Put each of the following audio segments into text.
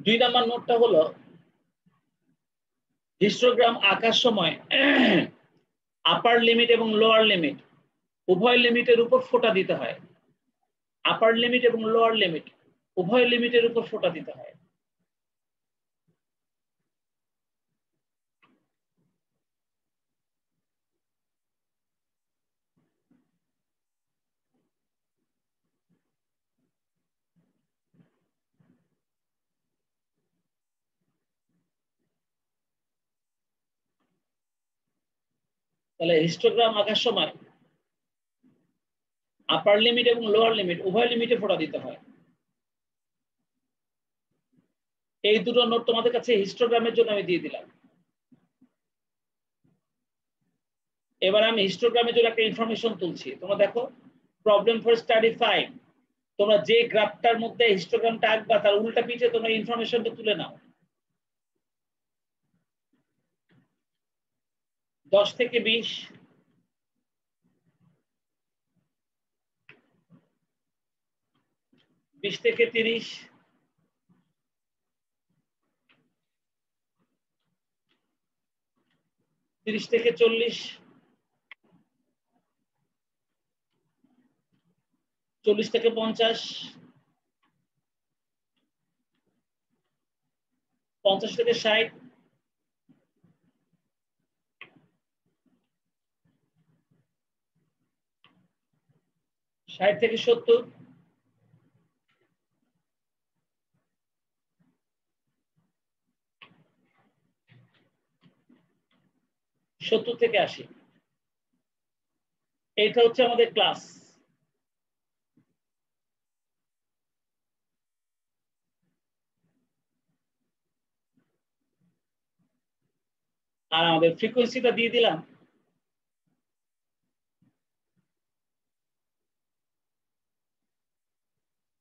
2 number নোটটা হলো histogram আঁকার সময় আপার লিমিট এবং লোয়ার লিমিট উভয় লিমিটের উপর ফোঁটা দিতে হয়। আপার লিমিট এবং লোয়ার লিমিট উভয় লিমিটের উপর ফোঁটা দিতে হয়। তাহলে হিস্টোগ্রাম আঁকার সময় আপার লিমিট এবং লোয়ার লিমিট উভয় লিমিটে ফোঁটা দিতে হয়। এই দুটো নোট তোমাদের কাছে হিস্টোগ্রামের জন্য আমি দিয়ে দিলাম। এবার আমি হিস্টোগ্রামের জন্য একটা ইনফরমেশন তুলছি। তোমরা দেখো প্রবলেম ফর স্টাডি 5 তোমরা যে গ্রাফটার মধ্যে হিস্টোগ্রামটা আঁকবা তার উল্টা পিঠে তোমরা ইনফরমেশনটা তুলে নাও। 10 থেকে 20, 20 থেকে 30, 30 থেকে 40, 40 থেকে 50, 50 থেকে 60, 60 থেকে 70, 70 থেকে 80। এইটা হচ্ছে আমাদের ক্লাস। আর আমাদের ফ্রিকোয়েন্সিটা দিয়ে দিলাম।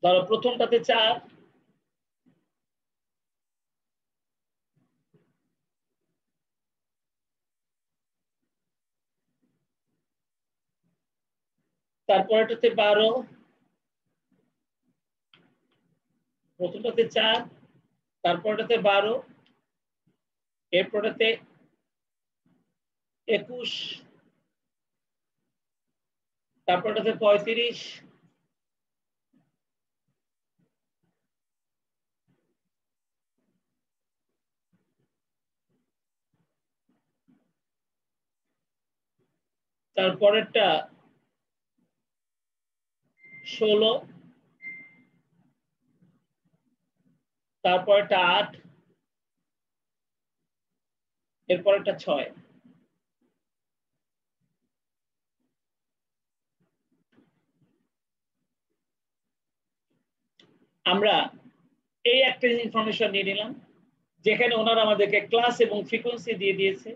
ধরো প্রথমটাতে 4, তারপরেটাতে 12, প্রথমটাতে 4, তারপরটাতে 12, এরপরটাতে 21, তারপরটাতে 35, তারপরেরটা 16, তারপরেরটা 8, এরপরেরটা 6। আমরা এই একটা ইনফরমেশন নিয়ে নিলাম যেখানে ওনারা আমাদেরকে ক্লাস এবং ফ্রিকোয়েন্সি দিয়ে দিয়েছে।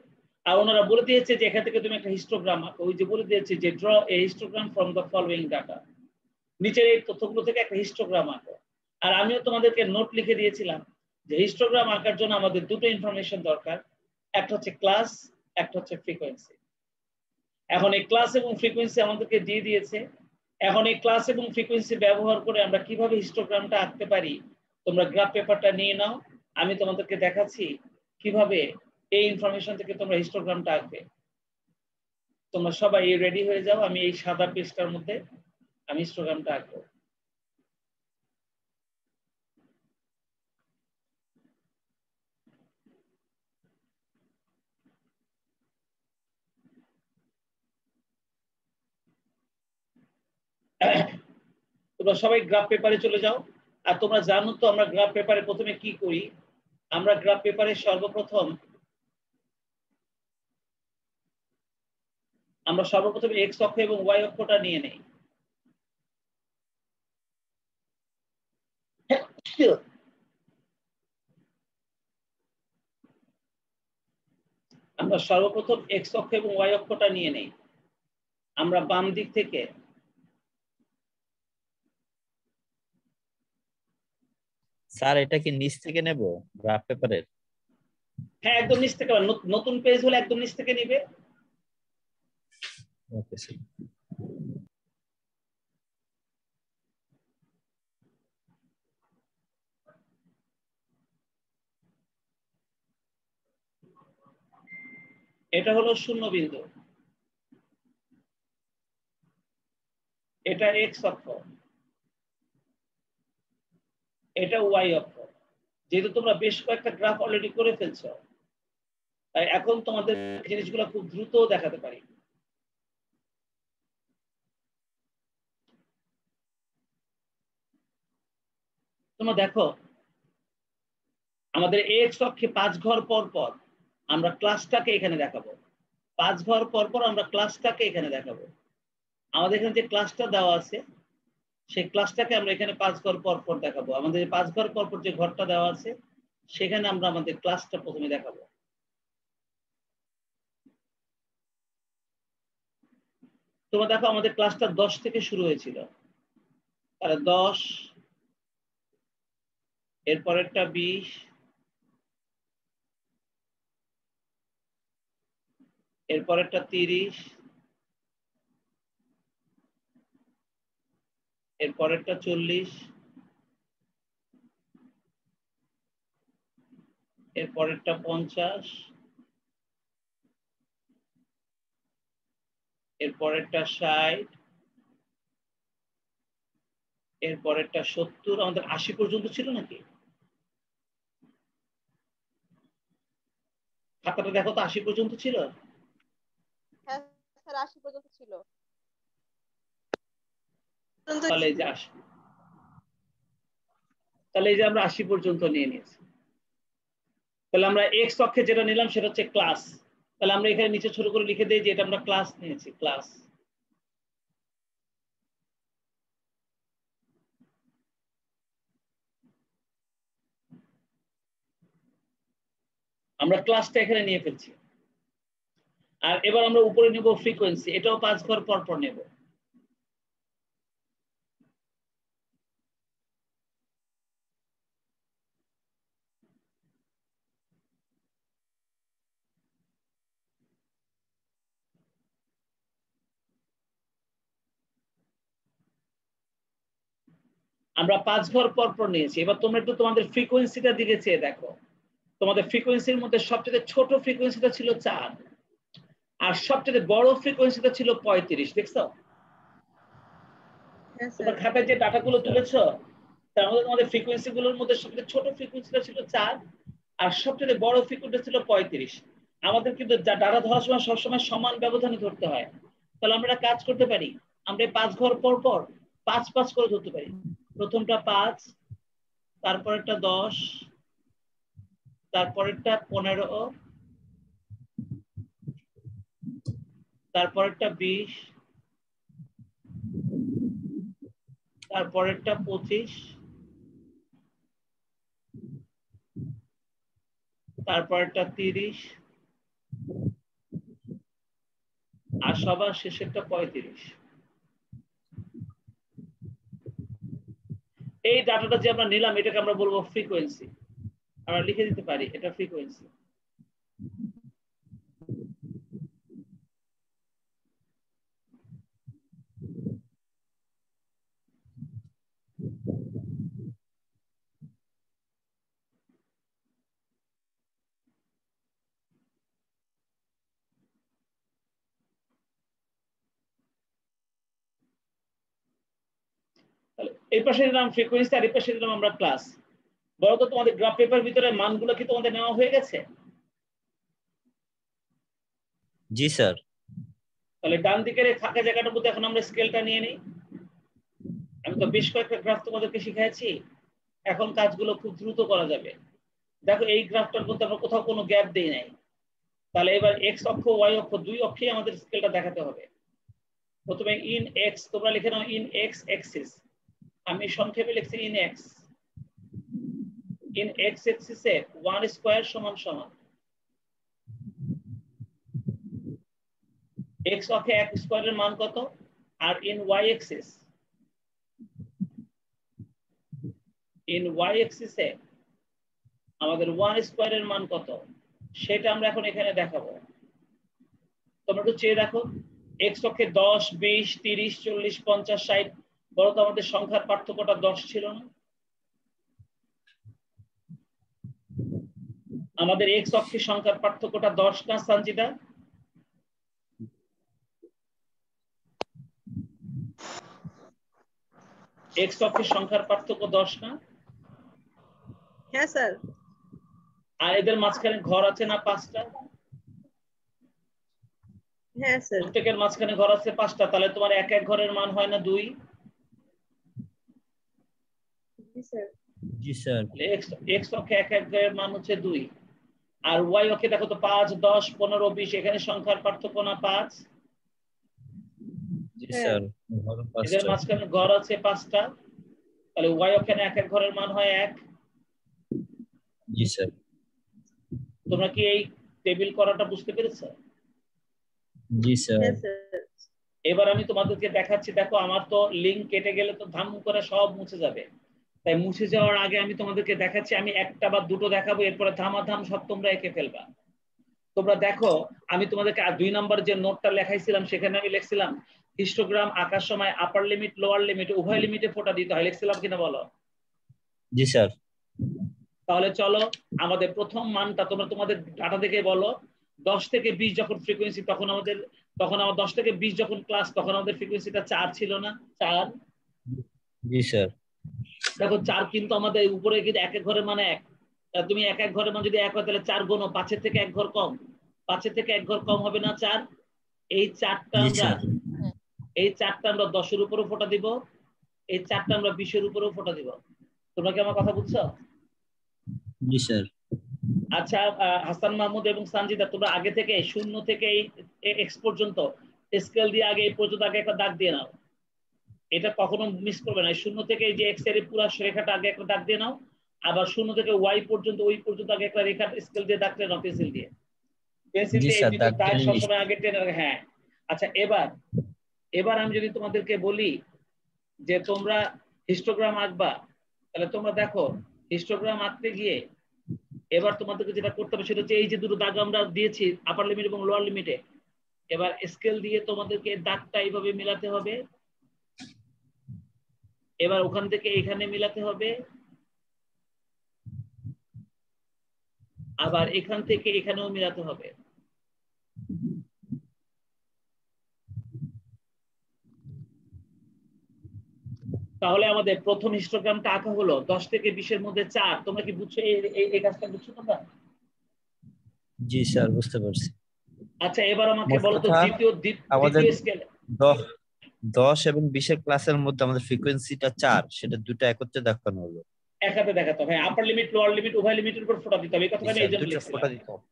আর ওনারা বলে দিয়েছে যে এখান থেকে তুমি একটা হিস্টোগ্রাম আঁকো। ওই যে বলে দিয়েছে যে draw A histogram from the following data, নিচের এই তথ্যগুলো থেকে একটা হিস্টোগ্রাম আঁকো। আর আমিও তোমাদেরকে নোট লিখে দিয়েছিলাম যে হিস্টোগ্রাম আঁকার জন্য আমাদের দুটো ইনফরমেশন দরকার, একটা হচ্ছে ক্লাস, একটা হচ্ছে ফ্রিকোয়েন্সি। এখন এই ক্লাস এবং ফ্রিকোয়েন্সি আমাদেরকে দিয়ে দিয়েছে। এখন এই ক্লাস এবং ফ্রিকোয়েন্সি ব্যবহার করে আমরা কিভাবে হিস্টোগ্রামটা আঁকতে পারি, তোমরা গ্রাফ পেপারটা নিয়ে নাও। আমি তোমাদেরকে দেখাচ্ছি কিভাবে এই ইনফরমেশন থেকে তোমরা হিস্টোগ্রামটা আঁকবে। তোমরা সবাই রেডি হয়ে যাও, আমি এই সাদা পেজটার মধ্যে আমি হিস্টোগ্রামটা আঁকবো। তোমরা সবাই গ্রাফ পেপারে চলে যাও। আর তোমরা জানো তো আমরা গ্রাফ পেপারে প্রথমে কি করি, আমরা গ্রাফ পেপারে সর্বপ্রথম এক্স অক্ষ এবং ওয়াই অক্ষটা নিয়ে নেই। আমরা সর্বপ্রথম এক্স অক্ষ এবং ওয়াই অক্ষটা নিয়ে নেই। আমরা বাম দিক থেকে স্যার এটা কি নিচ থেকে নেব গ্রাফ পেপারের? হ্যাঁ একদম নিচ থেকে, নতুন পেজ হলে একদম নিচ থেকে নিবে। Okay sir. এটা হলো শূন্য বিন্দু, এটা এক্স অক্ষ, এটা ওয়াই অক্ষ। যেহেতু তোমরা বেশ কয়েকটা গ্রাফ অলরেডি করে ফেলছো, তাই এখন তোমাদের জিনিসগুলো খুব দ্রুত দেখাতে পারি। তোমরা দেখো আমাদের এক্স অক্ষে 5 ঘর পর পর আমরা ক্লাসটাকে এখানে দেখাবো, 5 ঘর পর পর আমরা ক্লাসটাকে এখানে দেখাবো। আমাদের এখানে যে ক্লাসটা দেওয়া আছে সেই ক্লাসটাকে আমরা এখানে 5 ঘর পর পর দেখাবো। আমাদের 5 ঘর পর পর যে ঘরটা দেওয়া আছে সেখানে আমরা আমাদের ক্লাসটা প্রথমে দেখাবো। তোমরা দেখো আমাদের ক্লাসটা 10 থেকে শুরু হয়েছিল, তাহলে 10, এরপরেরটা 20, এরপরেরটা 30, এরপরেরটা 40, এরপরেরটা 50, এরপরেরটা 60, এরপরেরটা 70। আমাদের 80 পর্যন্ত ছিল নাকি? খাতাটা দেখো তো 80 পর্যন্ত ছিল? হ্যাঁ স্যার 80 পর্যন্ত ছিল। তাহলে এই যে 80, তাহলে এই যে আমরা 80 পর্যন্ত নিয়ে নিয়েছি। তাহলে আমরা এক্স অক্ষে যেটা নিলাম সেটা হচ্ছে ক্লাস। তাহলে আমরা এখানে নিচে ছোট করে লিখে দিই যে এটা আমরা ক্লাস নিয়েছি, ক্লাস। আমরা ক্লাসটা এখানে নিয়ে ফেলছি। আর এবার আমরা উপরে নেব ফ্রিকোয়েন্সি, এটাও 5 ঘর পর পর নেব। আমরা 5 ঘর পর পর নিয়েছি। এবার তোমরা একটু তোমাদের ফ্রিকোয়েন্সিটার দিকে চেয়ে দেখো। তোমাদের ফ্রিকোয়েন্সির মধ্যে সবচেয়ে ছোট ফ্রিকোয়েন্সিটা ছিল 4, আর সবচেয়ে বড় ফ্রিকোয়েন্সিটা ছিল 35। দেখছো তোমরা খাতায় যে ডাটাগুলো তুলেছো, তার মধ্যে তোমাদের ফ্রিকোয়েন্সি গুলোর মধ্যে সবচেয়ে ছোট ফ্রিকোয়েন্সিটা ছিল 4, আর সবচেয়ে বড় ফ্রিকোয়েন্সি ছিল 35। আমাদের কিন্তু ডাটা ধরার সময় সবসময় সমান ব্যবধানে ধরতে হয়। তাহলে আমরা একটা কাজ করতে পারি, আমরা 5 ঘর পর পর 5 করে ধরতে পারি। প্রথমটা 5, তারপরেরটা 10, তারপরেরটা 15, তারপরেরটা 20, তারপরেরটা 25, তারপরেরটা 30, আর সবার শেষেরটা 35। এই ডাটাটা যে আমরা নিলাম এটাকে আমরা বলবো ফ্রিকোয়েন্সি। আমরা লিখে দিতে পারি এটা ফ্রিকোয়েন্সি। এই পাশে দিলাম ফ্রিকোয়েন্সি আর এই পাশে দিলাম আমরা ক্লাস। বলতো তোমাদের গ্রাফ পেপার ভিতরে মানগুলো কি তোমাদের নেওয়া হয়ে গেছে? জি স্যার। তাহলে ডান দিকের ফাঁকা জায়গাটার মধ্যে এখন আমরা স্কেলটা নিয়ে নিই। আমি তো বেশ কয়েকটা গ্রাফ তোমাদেরকে শিখাইছি, এখন কাজগুলো খুব দ্রুত করা যাবে। দেখো এই গ্রাফটার মধ্যে আমরা কোথাও কোনো গ্যাপ দেই নাই। তাহলে এবার এক্স অক্ষ ওয়াই অক্ষ দুই অক্ষেই আমাদের স্কেলটা দেখাতে হবে। প্রথমে ইন এক্স তোমরা লিখে নাও ইন এক্স এক্সিস, আমি সংক্ষেপে লিখছি ইন এক্স। ইন এক্স এক্সিসে 1 স্কয়ার সমান সমান এক্স অক্ষে 1 স্কয়ারের মান কত, আর in y axis, in y এক্সিসে আমাদের 1 স্কয়ারের মান কত সেটা আমরা এখন এখানে দেখাবো। তোমরা একটু চেয়ে দেখো, এক্স অক্ষে 10, 20, 30, 40, 50, 60, বলো তো আমাদের সংখ্যার পার্থক্যটা 10 ছিল না? আমাদের এক্স অক্ষের সংখ্যার পার্থক্যটা 10 না সঞ্জিতা? এক্স অক্ষের সংখ্যার পার্থক্য 10 না? হ্যাঁ স্যার। আর এদের মাঝখানে ঘর আছে না 5টা? হ্যাঁ স্যার। প্রত্যেকের মাঝখানে ঘর আছে 5টা, তাহলে তোমার এক এক ঘরের মান হয় না 2? জি স্যার। জি স্যার। এক্স অক্ষে এক এক ঘরের মান হচ্ছে 2, আর ওয়াই অক্ষে দেখো তো 5, 10, 15, 20 এখানে সংখ্যার পার্থক্য না 5? জি হ্যাঁ। স্যার। এদের মাঝখানে ঘর আছে 5টা, তাহলে ওয়াই অক্ষে এক এক ঘরের মান হয় 1। জি স্যার। তোমরা কি এই টেবিল করাটা বুঝতে পেরেছো? জি স্যার। হ্যাঁ স্যার। এবার আমি তোমাদেরকে দেখাচ্ছি, দেখো আমার তো লিংক কেটে গেলে তো ধাম করে সব মুছে যাবে, তাই মুছে যাওয়ার আগে আমি তোমাদেরকে দেখাচ্ছি, আমি একটা বা দুটো দেখাবো, এরপরে ধামাধাম সব তোমরা এঁকে ফেলবা। তোমরা দেখো, আমি তোমাদেরকে 2 নম্বর যে নোটটা লেখাইছিলাম সেখানে আমি লিখছিলাম হিস্টোগ্রাম আঁকার সময় আপার লিমিট লোয়ার লিমিট উভয় লিমিটে ফোঁটা দিতে হয়, লিখছিলাম কিনা বলো? জি স্যার। তাহলে চলো আমাদের প্রথম মানটা তোমরা তোমাদের ডাটা দেখে বলো। 10 থেকে 20 যখন ফ্রিকোয়েন্সি, তখন আমার 10 থেকে 20 যখন ক্লাস, তখন আমাদের ফ্রিকোয়েন্সিটা 4 ছিল না? 4। জি স্যার। দেখো 4 কিন্তু আমাদের উপরে কিন্তু এক এক ঘরের মানে 1, তুমি এক এক ঘরের মান যদি 1 হয় তাহলে 4 গুণ 5-এর থেকে 1 ঘর কম, 5-এর থেকে 1 ঘর কম হবে না 4? এই 4টা জি আমরা স্যার। এই 4টা আমরা 10-এর উপরেও ফোঁটা দিব, এই 4টা আমরা 20-এর উপরেও ফোঁটা দিব। তোমরা কি আমার কথা বুঝছো? জি স্যার। আচ্ছা, হাসান মাহমুদ এবং সানজিদা, তোমরা আগে থেকে 0 থেকে এক্স পর্যন্ত স্কেল দিয়ে আগে এই পর্যন্ত আগে একটা দাগ দিয়ে নাও, এটা কখনো মিস করবে না। 0 থেকে এই যে এক্স এর পুরো রেখাটা আগে একটা দাগ দিয়ে নাও, আবার 0 থেকে ওয়াই পর্যন্ত ওই পর্যন্ত আগে একটা রেখা স্কেল দিয়ে দাগ টেনে নাও, পেন্সিল দিয়ে। পেন্সিল জি দিয়ে এই স্যার, দুটো দাগ দাগ টেনে নিচ্ছি। সবসময় আগে টেনে রাখো। হ্যাঁ। আচ্ছা, এবার আমি যদি তোমাদেরকে বলি যে তোমরা হিস্টোগ্রাম আঁকবা, তাহলে তোমরা দেখো হিস্টোগ্রাম আঁকতে গিয়ে এবার তোমাদেরকে যেটা করতে হবে সেটা হচ্ছে এই যে দুটো দাগ আমরা দিয়েছি আপার লিমিট এবং লোয়ার লিমিটে, এবার স্কেল দিয়ে তোমাদেরকে দাগটা এইভাবে মিলাতে হবে, এবার ওখান থেকে এখানে মিলাতে হবে, আবার এখান থেকে এখানেও মিলাতে হবে। তাহলে আমাদের প্রথম হিস্টোগ্রামটা আঁকা হলো 10 থেকে 20-এর মধ্যে 4। তোমরা কি বুঝছো এই কাজটা বুঝছো তোমরা? জি স্যার, বুঝতে পারছি। আচ্ছা, এবার আমাকে মোট বলো তো কথা দ্বিতীয় আমাদের দ্বিতীয় স্কেল। 10 এবং 20-এর ক্লাসের মধ্যে আমাদের ফ্রিকোয়েন্সিটা 4, সেটা দুটো একত্রে দেখানো হলো। এক হাতে দেখাতে হবে, আপার লিমিট লোয়ার লিমিট উভয় লিমিটের উপর ফোঁটা দিতে হবে, এই জি কথাটা আমি স্যার, এই জন্য দুটো ফোঁটা লিখছিলাম। দিতে হবে।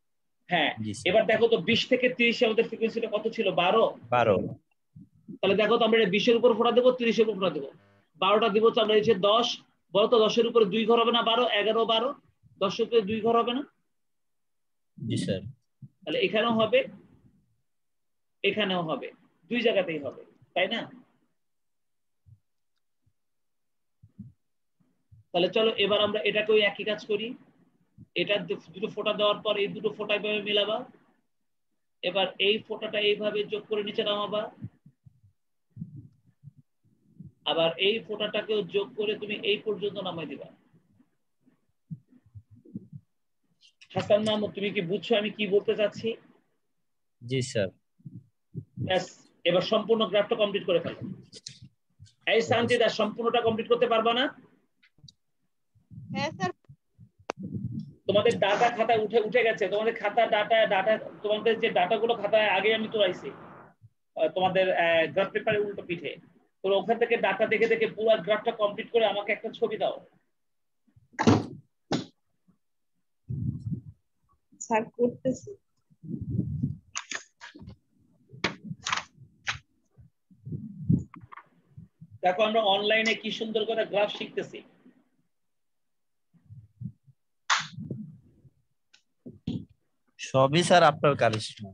হ্যাঁ। জি স্যার। এবার দেখো তো 20 থেকে 30 আমাদের ফ্রিকোয়েন্সিটা কত ছিল? 12। 12। তাহলে দেখো তো আমরা 20-এর উপর ফোঁটা দেবো, 30-এর উপর ফোঁটা দেবো, 12টা দিব তো আমরা, এই যে 10, বলো তো 10-এর উপরে 2 ঘর হবে না? 12, 11, 12, 10-এর উপরে 2 ঘর হবে না? জি স্যার। তাহলে এখানেও হবে, এখানেও হবে, 2 জায়গাতেই হবে, তাই না? তাহলে চলো এবার আমরা এটাকেও একই কাজ করি। এটা দুটো ফোঁটা দেওয়ার পর এই দুটো ফোঁটা এইভাবে মিলাবা, এবার এই ফোঁটাটা এইভাবে যোগ করে নিচে নামাবা, আবার এই ফোঁটাটাকেও যোগ করে তুমি এই পর্যন্ত নামাই দিবা। হাসান মাহমুদ, তুমি কি বুঝছো আমি কি বলতে চাচ্ছি? জি স্যার। ব্যাস, এবার সম্পূর্ণ গ্রাফটা কমপ্লিট করে ফেলো। এই সানজিদা, সম্পূর্ণটা কমপ্লিট করতে পারবা না? হ্যাঁ স্যার। তোমাদের ডাটা খাতায় উঠে গেছে, তোমাদের খাতা ডাটা তোমাদের যে ডাটাগুলো খাতায় আগে আমি তোলাইছি, তোমাদের গ্রাফ পেপারে উল্টো পিঠে, তো ওখান থেকে ডাটা দেখে দেখে পুরো গ্রাফটা কমপ্লিট করে আমাকে একটা ছবি দাও। স্যার করতেছি। দেখো আমরা অনলাইনে কি সুন্দর করে গ্রাফ শিখতেছি। সবই স্যার আপনার কারিশমা।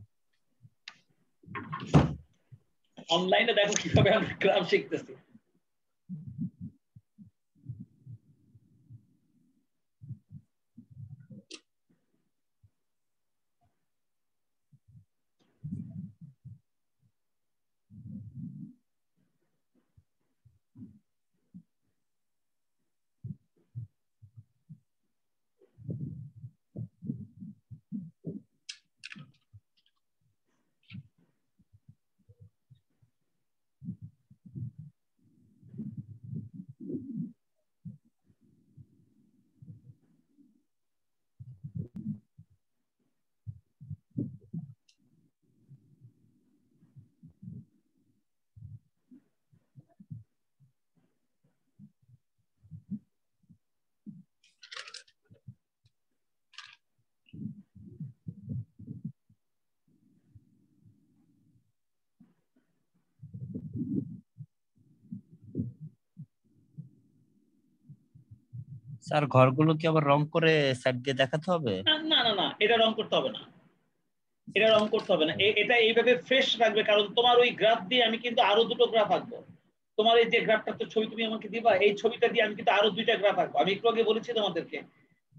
অনলাইনে দেখো কিভাবে আমরা গ্রাফ শিখতেছি। স্যার ঘরগুলো কি আবার রং করে সাইড দিয়ে দেখাতে হবে? না না না না, এটা রং করতে হবে না, এটা রং করতে হবে না, এটা এইভাবে ফ্রেশ রাখবে, কারণ তোমার ওই গ্রাফ দিয়ে আমি কিন্তু আরো দুটো গ্রাফ আঁকবো। তোমার এই যে গ্রাফটা তো ছবি তুমি আমাকে দিবা, এই ছবিটা দিয়ে আমি কিন্তু আরো দুইটা গ্রাফ আঁকবো। আমি একটু আগে বলেছি তোমাদেরকে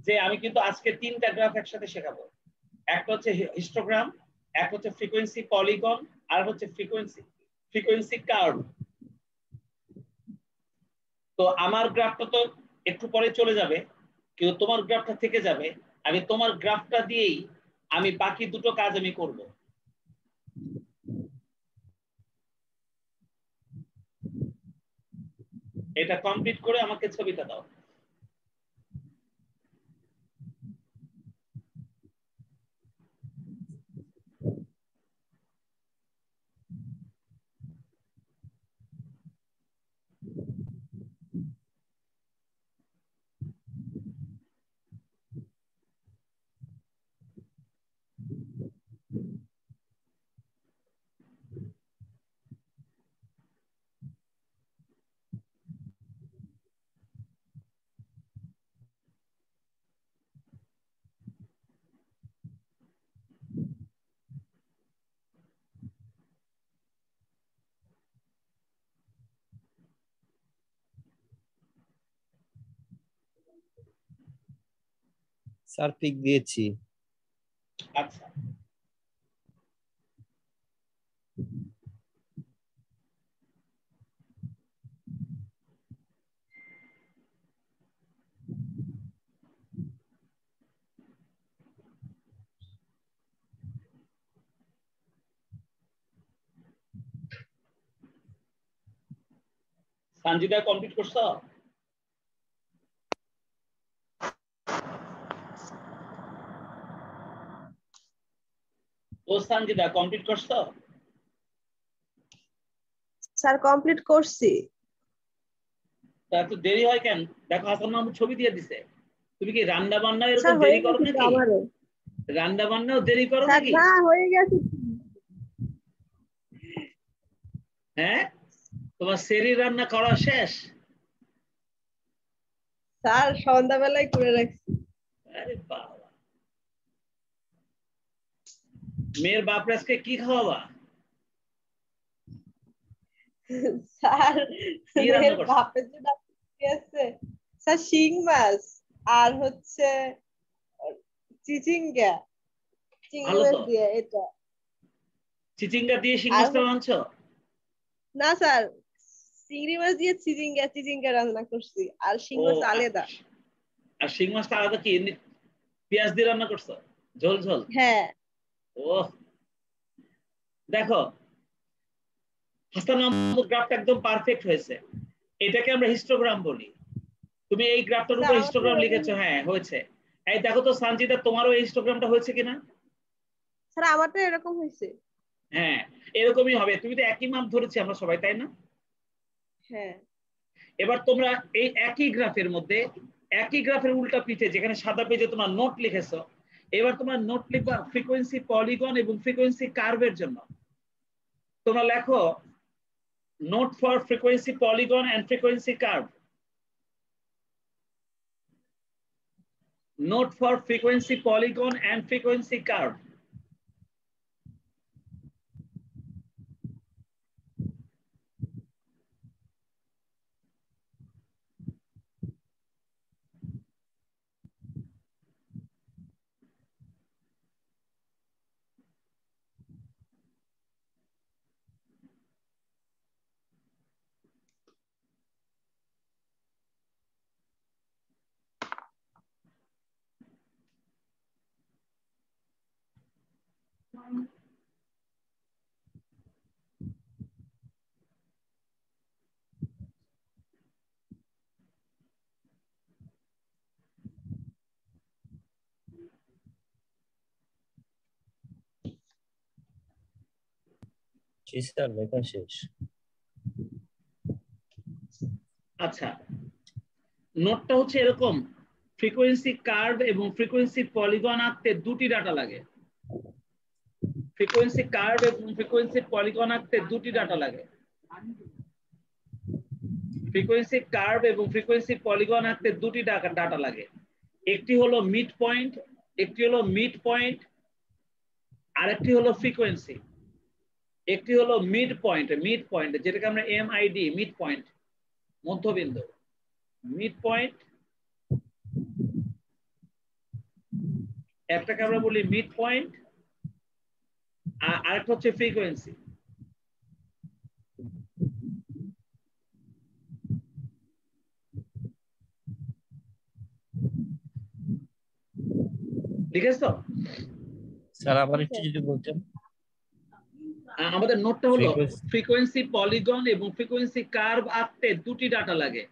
যে আমি কিন্তু আজকে তিনটা গ্রাফ একসাথে শেখাবো। একটা হচ্ছে হিস্টোগ্রাম, একটা হচ্ছে ফ্রিকোয়েন্সি পলিগন, আর হচ্ছে ফ্রিকোয়েন্সি কার্ভ। তো আমার গ্রাফটা তো একটু পরে চলে যাবে, কিন্তু তোমার গ্রাফটা থেকে যাবে। আমি তোমার গ্রাফটা দিয়েই আমি বাকি দুটো কাজ আমি করব। এটা কমপ্লিট করে আমাকে ছবিটা দাও। স্যার পিক দিয়েছি। আচ্ছা, সঞ্জিদা কমপ্লিট করছো? ও সঞ্জিদা কমপ্লিট করছো? স্যার কমপ্লিট করছি। তা এত দেরি হয় কেন? দেখো হাসান মাহমুদ ছবি দিয়ে দিছে। তুমি কি রান্না বান্না এরকম স্যার হয়ে দেরি করো গেছে তো নাকি? আমারও। রান্না বান্নাও দেরি করো স্যার নাকি? না হয়ে গেছে। হ্যাঁ, তোমার সেরি রান্না করা শেষ? স্যার সন্ধ্যাবেলায় করে রাখছি। আরে বাবা, মেয়ের বাপ আজকে কি খাওয়াবা? স্যার কি রান্না মেয়ের করছো? বাপের জন্য কি আছে স্যার? শিং মাছ আর হচ্ছে চিচিঙ্গা, চিংড়ি ভালো মাছ তো, দিয়ে এটা। চিচিঙ্গা দিয়ে শিং আর মাছটা রাঁধছো? না স্যার, চিংড়ি মাছ দিয়ে চিচিঙ্গা চিচিঙ্গা রান্না করছি, আর শিং ও মাছ আলাদা। আর শিং মাছটা আলাদা কি এমনি পেঁয়াজ দিয়ে রান্না করছো? ঝোল ঝোল? হ্যাঁ ও দেখো, হাসান মাহমুদ গ্রাফটা একদম পারফেক্ট হয়েছে। এটাকে আমরা হিস্টোগ্রাম বলি। তুমি এই গ্রাফটার স্যার, উপর আমার তো হিস্টোগ্রাম এরকম। লিখেছো? হ্যাঁ হয়েছে। এই দেখো তো সঞ্জিতা, তোমারও এই হিস্টোগ্রামটা হয়েছে কিনা? স্যার আমার তো এরকম হয়েছে। হ্যাঁ, এরকমই হবে। তুমি তো একই মাপ ধরেছি আমরা সবাই, তাই না? হ্যাঁ এবার তোমরা এই একই গ্রাফের মধ্যে, একই গ্রাফের উল্টা পিঠে যেখানে সাদা পেজে তোমার নোট লিখেছো, এবার তোমার নোট লিখবা ফ্রিকোয়েন্সি পলিগন এবং ফ্রিকোয়েন্সি কার্ভের জন্য। তোমরা লেখো note for frequency polygon and frequency curve. Note for frequency polygon and frequency curve. জি স্যার, লেখা শেষ। আচ্ছা, নোটটা হচ্ছে এরকম, ফ্রিকোয়েন্সি কার্ভ এবং ফ্রিকোয়েন্সি পলিগন আঁকতে দুটি ডাটা লাগে। ফ্রিকোয়েন্সি কার্ভ এবং ফ্রিকোয়েন্সি পলিগন আঁকতে দুটি ডাটা লাগে। ফ্রিকোয়েন্সি কার্ভ এবং ফ্রিকোয়েন্সি পলিগন আঁকতে দুটি ডাটা লাগে, একটি হলো মিড পয়েন্ট, আরেকটি হলো ফ্রিকোয়েন্সি। একটি হলো মিড পয়েন্ট যেটাকে আমরা MID মিড পয়েন্ট, মধ্যবিন্দু, মিড পয়েন্ট, একটাকে আমরা বলি মিড পয়েন্ট, আর আরেকটা হচ্ছে ফ্রিকোয়েন্সি। লিখেছো স্যার আবার একটু যদি বলতেন। আমাদের নোটটা হলো ফ্রিকোয়েন্সি পলিগন এবং ফ্রিকোয়েন্সি কার্ভ আঁকতে দুটি ডাটা লাগে,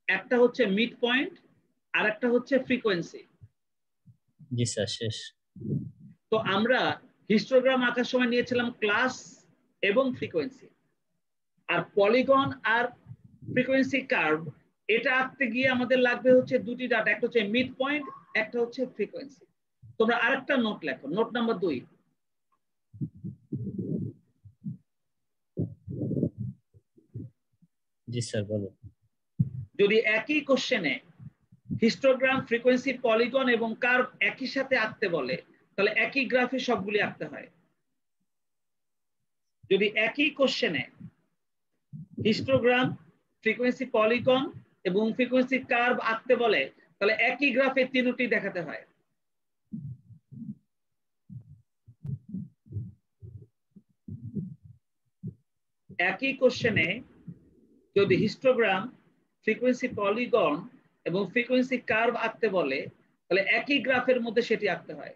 একটা হচ্ছে মিড পয়েন্ট আর একটা হচ্ছে ফ্রিকোয়েন্সি। জি স্যার শেষ। তো আমরা হিস্টোগ্রাম আঁকার সময় নিয়েছিলাম ক্লাস এবং ফ্রিকোয়েন্সি, আর পলিগন আর ফ্রিকোয়েন্সি কার্ভ এটা আঁকতে গিয়ে আমাদের লাগবে হচ্ছে দুটি ডাটা, একটা হচ্ছে মিড পয়েন্ট, একটা হচ্ছে ফ্রিকোয়েন্সি। তোমরা আরেকটা নোট লেখো, নোট নাম্বার 2। জি স্যার বলো। যদি একই কোশ্চেনে হিস্টোগ্রাম, ফ্রিকোয়েন্সি, পলিগন এবং কার্ভ একই সাথে আঁকতে বলে তাহলে একই গ্রাফে সবগুলি আঁকতে হয়। যদি একই কোশ্চেনে হিস্টোগ্রাম, ফ্রিকোয়েন্সি, পলিগন এবং ফ্রিকোয়েন্সি কার্ভ আঁকতে বলে তাহলে একই গ্রাফে তিনটি দেখাতে হয়। একই কোশ্চেনে যদি হিস্টোগ্রাম, ফ্রিকোয়েন্সি, পলিগন এবং ফ্রিকোয়েন্সি কার্ভ আঁকতে বলে তাহলে একই গ্রাফের মধ্যে সেটি আঁকতে হয়।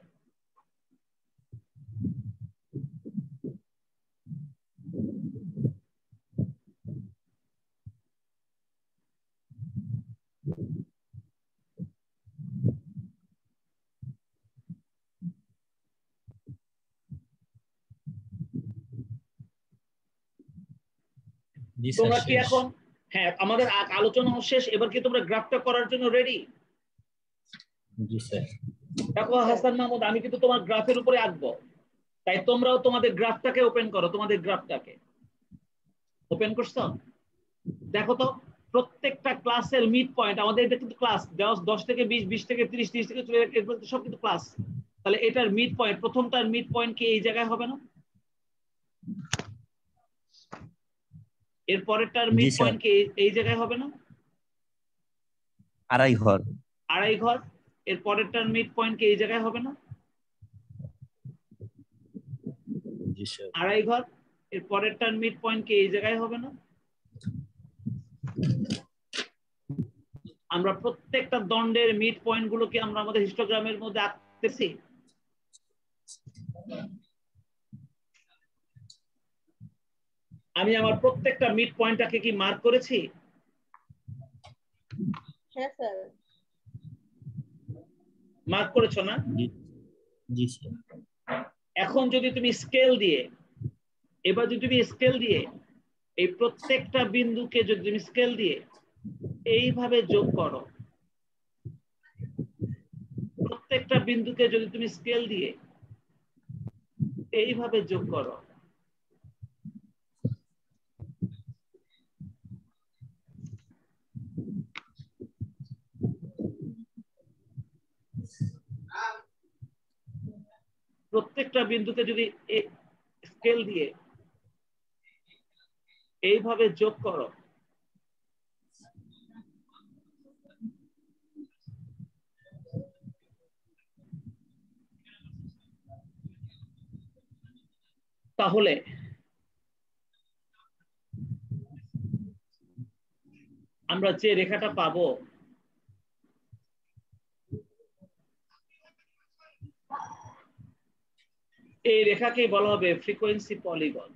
তোমরা কি এখন, হ্যাঁ আমাদের আলোচনা শেষ, এবার কি তোমরা গ্রাফটা করার জন্য রেডি? জি স্যার। দেখো হাসান মাহমুদ, আমি কিন্তু তোমার গ্রাফের উপরে আঁকবো, তাই তোমরাও তোমাদের গ্রাফটাকে ওপেন করো। তোমাদের গ্রাফটাকে ওপেন করছো? দেখো তো প্রত্যেকটা ক্লাসের মিড পয়েন্ট, আমাদের এটা কিন্তু ক্লাস 10 থেকে 20, 20 থেকে 30, 30 থেকে 40, সব কিন্তু ক্লাস। তাহলে এটার মিড পয়েন্ট, প্রথমটার মিড পয়েন্ট কি এই জায়গায় হবে না? এর পরেরটার মিড পয়েন্ট কি এই জায়গায় হবে না? আড়াই ঘর। এর পরেরটার মিড পয়েন্ট কি এই জায়গায় হবে না? জি স্যার। আড়াই ঘর। এর পরেরটার মিড পয়েন্ট কি এই জায়গায় হবে না? আমরা প্রত্যেকটা দণ্ডের মিড পয়েন্ট গুলোকে আমরা আমাদের হিস্টোগ্রামের মধ্যে আঁকতেছি। আমি আমার প্রত্যেকটা মিড পয়েন্টটাকে কি মার্ক করেছি? হ্যাঁ স্যার। মার্ক করেছো না? জি স্যার। এখন যদি তুমি স্কেল দিয়ে, এবার যদি তুমি স্কেল দিয়ে এই প্রত্যেকটা বিন্দুকে যদি তুমি স্কেল দিয়ে এইভাবে যোগ করো, প্রত্যেকটা বিন্দুকে যদি তুমি স্কেল দিয়ে এইভাবে যোগ করো, প্রত্যেকটা বিন্দুকে যদি স্কেল দিয়ে এইভাবে যোগ করো, তাহলে আমরা যে রেখাটা পাবো এই রেখাকেই বলা হবে ফ্রিকোয়েন্সি পলিগন।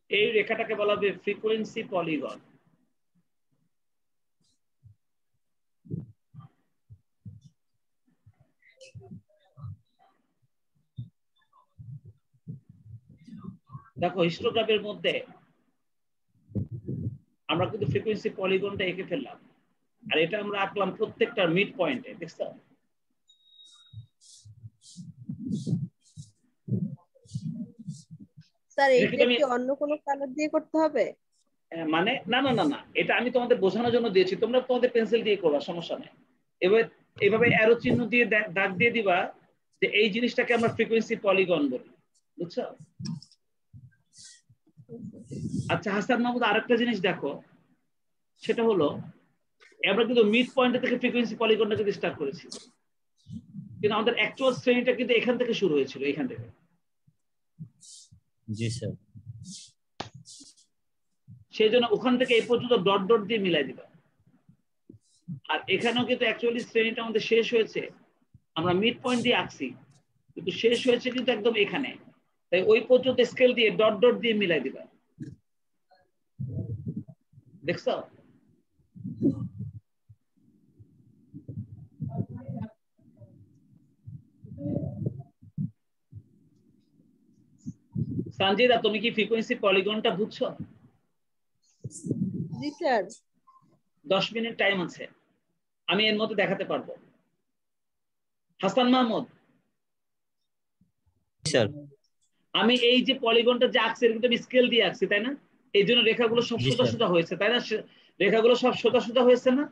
এই রেখাটাকে বলা হবে ফ্রিকোয়েন্সি পলিগন। দেখো হিস্টোগ্রাফের মধ্যে আমরা কিন্তু ফ্রিকোয়েন্সি পলিগনটা এঁকে ফেললাম, আর এটা আমরা আঁকলাম প্রত্যেকটা মিড পয়েন্টে। দেখছো? স্যার এটা এইটা কিন্তু আমি কি অন্য কোনো কালার দিয়ে করতে হবে? মানে না না না না, এটা আমি তোমাদের বোঝানোর জন্য দিয়েছি, তোমরা তোমাদের পেন্সিল দিয়ে করবা, সমস্যা নেই। এভাবে এভাবে অ্যারো চিহ্ন দিয়ে দাগ দিয়ে দিবা যে এই জিনিসটাকে আমরা ফ্রিকোয়েন্সি পলিগন বলি, বুঝছো? আচ্ছা হাসান মাহমুদ, আরেকটা জিনিস দেখো, সেটা হলো আমরা কিন্তু মিড পয়েন্ট থেকে ফ্রিকোয়েন্সি পলিগনটা কিন্তু স্টার্ট করেছি, কিন্তু আমাদের অ্যাকচুয়াল শ্রেণীটা কিন্তু এখান থেকে শুরু হয়েছিল, এখান থেকে। জি স্যার। সেই জন্য ওখান থেকে এই পর্যন্ত ডট ডট দিয়ে মিলাই দিবা। আর এখানেও কিন্তু অ্যাকচুয়ালি শ্রেণীটা আমাদের শেষ হয়েছে, আমরা মিড পয়েন্ট দিয়ে আঁকছি, কিন্তু শেষ হয়েছে কিন্তু একদম এখানে, তাই ওই পর্যন্ত স্কেল দিয়ে ডট ডট দিয়ে মিলাই দিবা। দেখছো? সঞ্জিদা, তুমি কি ফ্রিকোয়েন্সি পলিগনটা বুঝছো? জি স্যার। 10 মিনিট টাইম আছে, আমি এর মধ্যে দেখাতে পারবো। হাসান মাহমুদ, স্যার। আমি এই যে পলিগনটা যে আঁকছি এটা কিন্তু আমি স্কেল দিয়ে আঁকছি, তাই না? এই জন্য রেখাগুলো সব জি সোজা স্যার। সোজা হয়েছে, তাই না? রেখাগুলো সব সোজা সোজা হয়েছে না?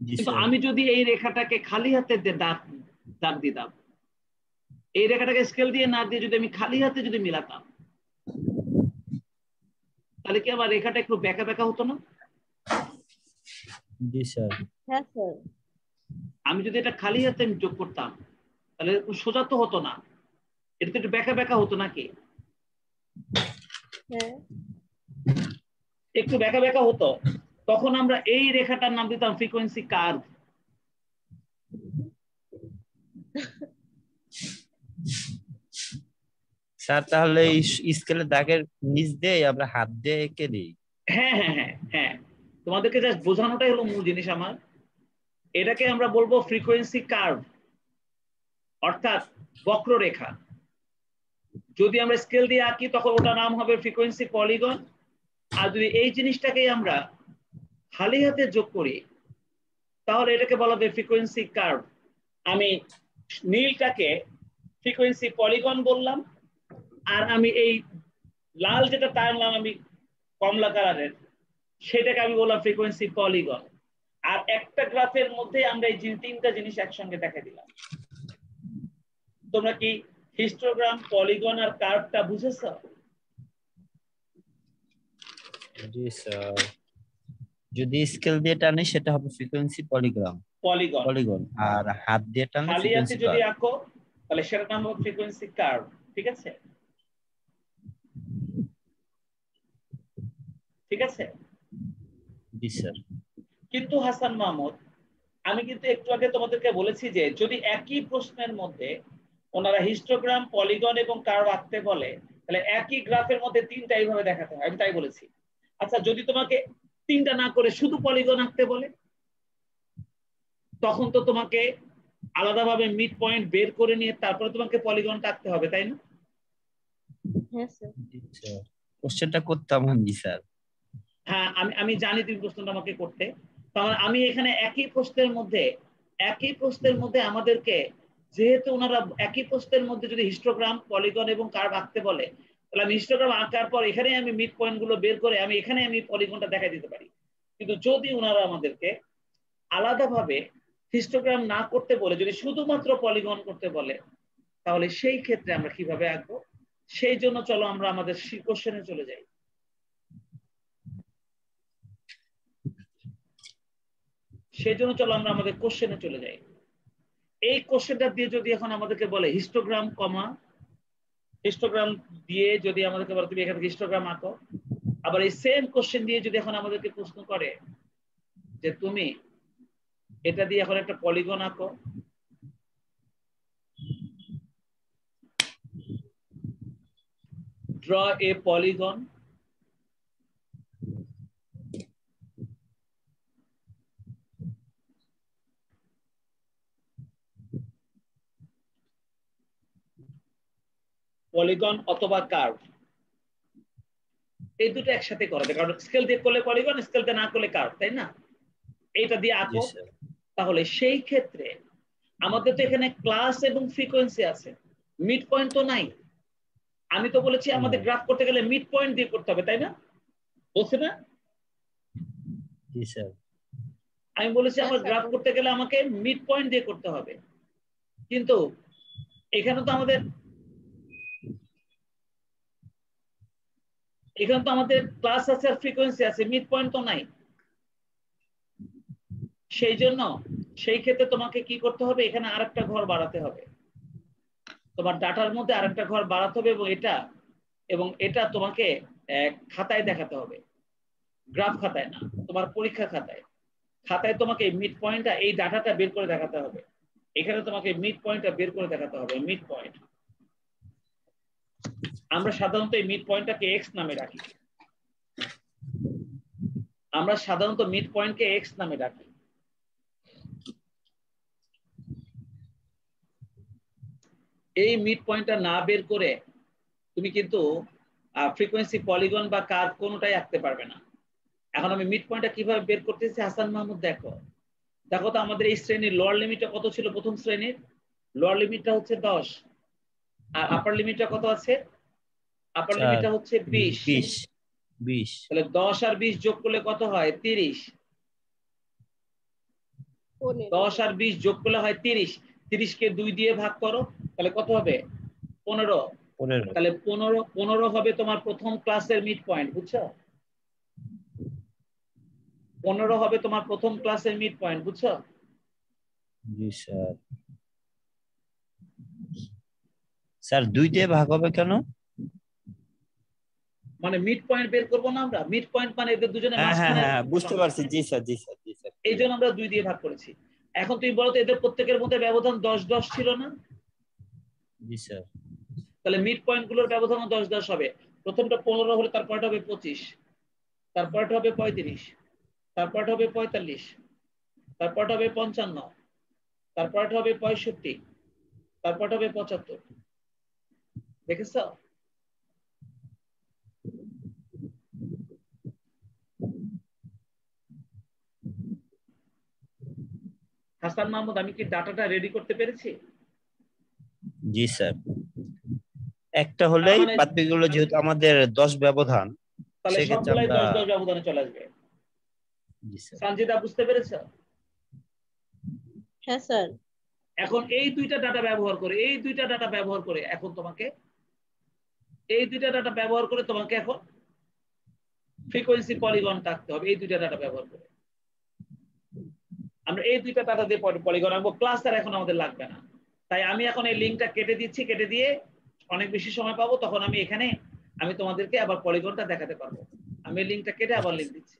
জি কিন্তু স্যার। আমি যদি এই রেখাটাকে খালি হাতে দাগ দিতাম, এই রেখাটাকে স্কেল দিয়ে না দিয়ে যদি আমি খালি হাতে যদি মিলাতাম, তাহলে কি আমার রেখাটা একটু বেঁকা বেঁকা হতো না? জি স্যার। হ্যাঁ স্যার। আমি যদি এটা খালি হাতে যোগ করতাম তাহলে সোজা তো হতো না, এটা তো একটু বেঁকা বেঁকা হতো নাকি? হ্যাঁ। একটু বেঁকা বেঁকা হতো, তখন আমরা এই রেখাটার নাম দিতাম ফ্রিকোয়েন্সি কার্ভ। স্যার তাহলে স্কেলের দাগের নিচ দিয়ে আমরা হাত দিয়ে এঁকে দিই। হ্যাঁ হ্যাঁ হ্যাঁ হ্যাঁ, তোমাদেরকে জাস্ট বোঝানোটাই হলো মূল জিনিস আমার। এটাকে আমরা বলবো ফ্রিকোয়েন্সি কার্ভ, অর্থাৎ বক্ররেখা। যদি আমরা স্কেল দিয়ে আঁকি তখন ওটা নাম হবে ফ্রিকোয়েন্সি পলিগন, আর যদি এই জিনিসটাকে আমরা খালি হাতে যোগ করি তাহলে এটাকে বলা হবে ফ্রিকোয়েন্সি কার্ভ। আমি নীলটাকে ফ্রিকোয়েন্সি পলিগন বললাম, আর আমি এই লাল যেটা টানলাম আমি কমলা কালারের, সেটাকে আমি বললাম ফ্রিকোয়েন্সি পলিগন। আর একটা গ্রাফের মধ্যে আমরা এই তিনটা জিনিস একসঙ্গে দেখা দিলাম। তোমরা কি হিস্টোগ্রাম, পলিগন আর কার্ভটা বুঝেছো? জি স্যার। যদি স্কেল দিয়ে টানি সেটা হবে ফ্রিকোয়েন্সি পলিগ্রাম পলিগন। পলিগন, আর হাত দিয়ে টানলে খালি হাতে ফ্রিকোয়েন্সি যদি কার্ভ। আঁকো তাহলে সেটার নাম হবে ফ্রিকোয়েন্সি কার্ভ। ঠিক আছে? ঠিক আছে? জি স্যার। কিন্তু হাসান মাহমুদ, আমি কিন্তু একটু আগে তোমাদেরকে বলেছি যে যদি একই প্রশ্নের মধ্যে ওনারা হিস্টোগ্রাম, পলিগন এবং কার্ভ আঁকতে বলে তাহলে একই গ্রাফের মধ্যে তিনটা এইভাবে দেখাতে হয়, আমি তাই বলেছি। আচ্ছা যদি তোমাকে তিনটা না করে শুধু পলিগন আঁকতে বলে, তখন তো তোমাকে আলাদাভাবে মিড পয়েন্ট বের করে নিয়ে তারপরে তোমাকে পলিগনটা আঁকতে হবে, তাই না? হ্যাঁ স্যার। জি স্যার। কোশ্চেনটা করতাম আমি স্যার। হ্যাঁ, আমি জানি তুমি প্রশ্নটা আমাকে করতে। তাহলে আমি এখানে একই প্রশ্নের মধ্যে আমাদেরকে, যেহেতু ওনারা একই প্রশ্নের মধ্যে যদি হিস্টোগ্রাম, পলিগন এবং কার্ভ আঁকতে বলে, তাহলে আমি হিস্টোগ্রাম আঁকার পর এখানে আমি মিড পয়েন্ট গুলো বের করে এখানে আমি পলিগনটা দেখাই দিতে পারি। কিন্তু যদি ওনারা আমাদেরকে আলাদাভাবে হিস্টোগ্রাম না করতে বলে যদি শুধুমাত্র পলিগন করতে বলে, তাহলে সেই ক্ষেত্রে আমরা কিভাবে আঁকবো? সেই জন্য চলো আমরা আমাদের কোশ্চেনে চলে যাই। সেজন্য চলো আমরা আমাদের কোশ্চেনে চলে যাই। এই কোশ্চেনটা দিয়ে যদি এখন আমাদেরকে বলে হিস্টোগ্রাম দিয়ে যদি আমাদেরকে বলে তুমি এখানে হিস্টোগ্রাম আঁকো, আবার এই সেম কোশ্চেন দিয়ে যদি এখন আমাদেরকে প্রশ্ন করে যে তুমি এটা দিয়ে এখন একটা পলিগন আঁকো, ড্র এ পলিগন, পলিগন অথবা কার্ভ, এই দুটো একসাথে করা যায়, কারণ স্কেল দিয়ে করলে পলিগন, স্কেল দিয়ে না করলে কার্ভ, তাই না? এইটা দিয়ে জি আঁকো। স্যার। তাহলে সেই ক্ষেত্রে আমাদের তো এখানে ক্লাস এবং ফ্রিকোয়েন্সি আছে, মিড পয়েন্ট তো নাই। আমি তো বলেছি আমাদের গ্রাফ করতে গেলে মিড পয়েন্ট দিয়ে করতে হবে, তাই না? বলছে না? জি স্যার। আমি বলেছি আমার গ্রাফ করতে গেলে আমাকে মিড পয়েন্ট দিয়ে করতে হবে, কিন্তু এখানে তো আমাদের ক্লাস আছে আর ফ্রিকোয়েন্সি আছে, মিড পয়েন্ট তো নাই। সেই জন্য সেই ক্ষেত্রে তোমাকে কি করতে হবে, এখানে আরেকটা ঘর বাড়াতে হবে, তোমার ডাটার মধ্যে আরেকটা ঘর বাড়াতে হবে, এবং এটা তোমাকে খাতায় দেখাতে হবে, গ্রাফ খাতায় না, তোমার পরীক্ষা খাতায় তোমাকে মিড পয়েন্টটা, এই ডাটাটা বের করে দেখাতে হবে। এখানে তোমাকে মিড পয়েন্টটা বের করে দেখাতে হবে। মিড পয়েন্ট আমরা সাধারণত এই মিড পয়েন্টটাকে এক্স নামে রাখি। মিড পয়েন্টকে এক্স নামে রাখি। এই মিড পয়েন্টটা না বের করে তুমি কিন্তু ফ্রিকোয়েন্সি, পলিগন বা কার্ভ কোনোটাই আঁকতে পারবে না। এখন আমি মিড পয়েন্টটা কিভাবে বের করতেছি হাসান মাহমুদ, দেখো তো আমাদের এই শ্রেণীর লোয়ার লিমিটটা কত ছিল? প্রথম শ্রেণীর লোয়ার লিমিটটা হচ্ছে 10, আর আপার লিমিটটা কত আছে? আপার লিমিটটা হচ্ছে 20। তাহলে 10 আর 20 যোগ করলে কত হয়? 30। 10 আর 20 যোগ করলে হয় 30। 30 কে 2 দিয়ে ভাগ করো, তাহলে কত হবে? 15। তাহলে 15 হবে তোমার প্রথম ক্লাসের মিড পয়েন্ট, বুঝছো? 15 হবে তোমার প্রথম ক্লাসের মিড পয়েন্ট, বুঝছো? জি স্যার। স্যার 2 দিয়ে ভাগ হবে কেন? মানে মিড পয়েন্ট বের করবো না আমরা, মিড পয়েন্ট মানে এদের দুজনের মাঝখানে। হ্যাঁ বুঝতে পারছি। জি স্যার। এই জন্য আমরা 2 দিয়ে ভাগ করেছি। এখন তুমি বলো তো এদের প্রত্যেকের মধ্যে ব্যবধান 10-10 ছিল না? জি স্যার। তাহলে মিড পয়েন্ট গুলোর ব্যবধান 10-10 হবে। প্রথমটা 15 হলে তারপরটা হবে 25, তারপরটা হবে 35, তারপরটা হবে 45, তারপরটা হবে 55, তারপরটা হবে 65, তারপরটা হবে 75। দেখেছো? হাসান মাহমুদ, আমি কি ডাটাটা রেডি করতে পেরেছি? জি স্যার। একটা হলেই বাকিগুলো যেহেতু আমাদের 10 ব্যবধান, তাহলে সবগুলাই 10-10 ব্যবধানে চলে আসবে। জি স্যার। সঞ্জিদা বুঝতে পেরেছো? হ্যাঁ স্যার। এখন এই দুইটা ডাটা ব্যবহার করে এখন তোমাকে এখন ফ্রিকোয়েন্সি পলিগন আঁকতে হবে। এই দুইটা ডাটা ব্যবহার করে আমরা এই দুইটা ডাটা দিয়ে পলিগন আঁকবো। ক্লাস আর এখন আমাদের লাগবে না, তাই আমি এখন এই লিঙ্কটা কেটে দিচ্ছি। কেটে দিয়ে অনেক বেশি সময় পাবো, তখন আমি তোমাদেরকে আবার পলিগনটা দেখাতে পারবো। আমি লিঙ্কটা কেটে আবার লিঙ্ক দিচ্ছি।